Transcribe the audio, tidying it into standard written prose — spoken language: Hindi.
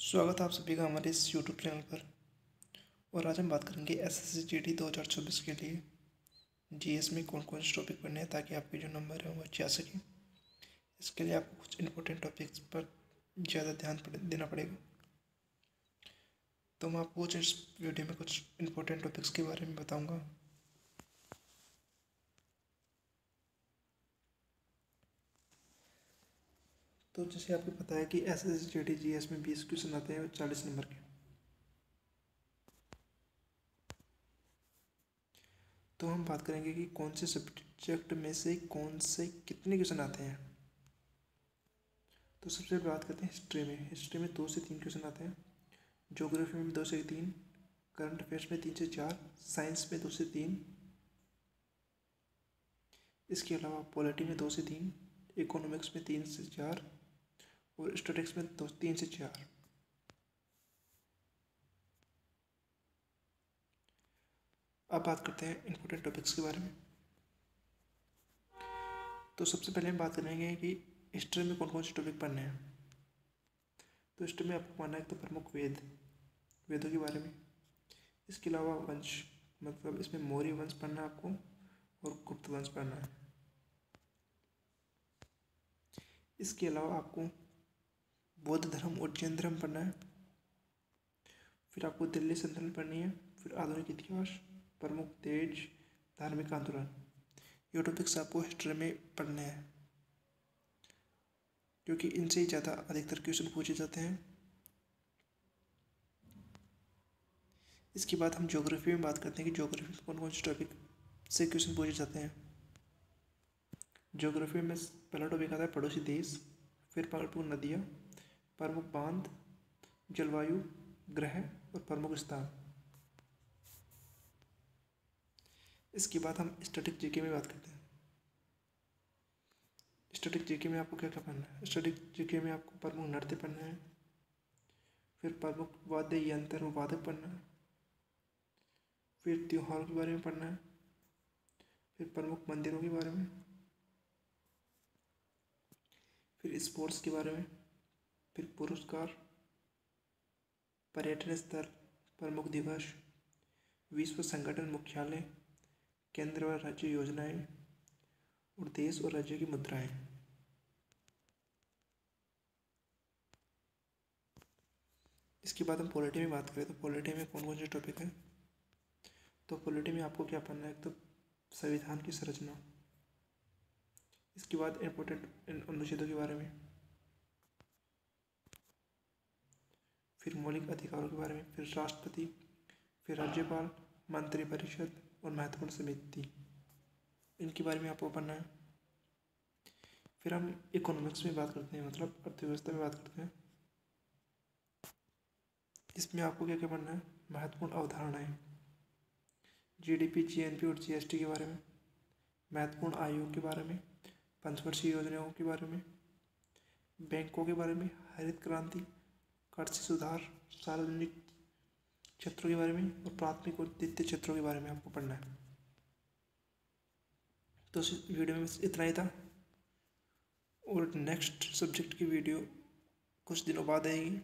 स्वागत है आप सभी का हमारे इस यूट्यूब चैनल पर। और आज हम बात करेंगे एसएससी जीडी 2024 के लिए जीएस में कौन कौन से टॉपिक पढ़ने हैं ताकि आपके जो नंबर हैं वो अच्छे आ सकें। इसके लिए आपको कुछ इंपॉर्टेंट टॉपिक्स पर ज़्यादा ध्यान देना पड़ेगा। तो मैं आपको इस वीडियो में कुछ इंपॉर्टेंट टॉपिक्स के बारे में बताऊँगा। तो जैसे आपको पता है कि एसएससी जीडी जीएस में 20 क्वेश्चन आते हैं 40 नंबर के। तो हम बात करेंगे कि कौन से सब्जेक्ट में से कौन से कितने क्वेश्चन आते हैं। तो सबसे पहले बात करते हैं हिस्ट्री में। हिस्ट्री में 2 से 3 क्वेश्चन आते हैं, ज्योग्राफी में 2 से 3, करंट अफेयर्स में 3 से 4, साइंस में 2 से 3, इसके अलावा पॉलिटी में 2 से 3, इकोनॉमिक्स में 3 से 4 और स्टैटिस्टिक्स में 3 से 4। अब बात करते हैं इंपॉर्टेंट टॉपिक्स के बारे में। तो सबसे पहले हम बात करेंगे कि हिस्ट्री में कौन कौन से टॉपिक पढ़ने हैं। तो हिस्ट्री में आपको पढ़ना है तो प्रमुख वेदों के बारे में। इसके अलावा वंश, मतलब इसमें मौर्य वंश पढ़ना है आपको और गुप्त वंश पढ़ना है। इसके अलावा आपको बौद्ध धर्म और जैन धर्म पढ़ना है। फिर आपको दिल्ली सल्तनत पढ़नी है। फिर आधुनिक इतिहास, प्रमुख देश, धार्मिक आंदोलन, ये टॉपिक्स आपको हिस्ट्री में पढ़ने हैं क्योंकि इनसे ही ज़्यादा अधिकतर क्वेश्चन पूछे जाते हैं। इसके बाद हम ज्योग्राफी में बात करते हैं कि ज्योग्राफी में कौन कौन से टॉपिक से क्वेश्चन पूछे जाते हैं। ज्योग्राफी में पहला टॉपिक आता है पड़ोसी देश, फिर प्रमुख नदियाँ, प्रमुख बांध, जलवायु, ग्रह और प्रमुख स्थान। इसके बाद हम स्टैटिक जीके में बात करते हैं। स्टैटिक जीके में आपको क्या क्या पढ़ना है। स्टैटिक जीके में आपको प्रमुख नृत्य पढ़ना है, फिर प्रमुख वाद्य यंत्र और वादक पढ़ना है, फिर त्योहारों के बारे में पढ़ना है, फिर प्रमुख मंदिरों के बारे में, फिर स्पोर्ट्स के बारे में, फिर पुरस्कार, पर्यटन स्थल, प्रमुख दिवस, विश्व संगठन मुख्यालय, केंद्र व राज्य योजनाएं और देश और राज्य की मुद्राएं। इसके बाद हम पॉलिटी में बात करें तो पॉलिटी में कौन कौन से टॉपिक हैं। तो पॉलिटी में आपको क्या पढ़ना है, तो संविधान की संरचना, इसके बाद इम्पोर्टेंट अनुच्छेदों के बारे में, फिर मौलिक अधिकारों के बारे में, फिर राष्ट्रपति, फिर राज्यपाल, मंत्रिपरिषद और महत्वपूर्ण समिति, इनके बारे में आपको पढ़ना है। फिर हम इकोनॉमिक्स में बात करते हैं, मतलब अर्थव्यवस्था में बात करते हैं। इसमें आपको क्या क्या पढ़ना है, महत्वपूर्ण अवधारणाएं, जीडीपी, जीएनपी और जीएसटी के बारे में, महत्वपूर्ण आयोग के बारे में, पंचवर्षीय योजनाओं के बारे में, बैंकों के बारे में, हरित क्रांति, कृषि सुधार, सार्वजनिक क्षेत्रों के बारे में और प्राथमिक और द्वितीय क्षेत्रों के बारे में आपको पढ़ना है। तो इस वीडियो में इतना ही था और नेक्स्ट सब्जेक्ट की वीडियो कुछ दिनों बाद आएगी।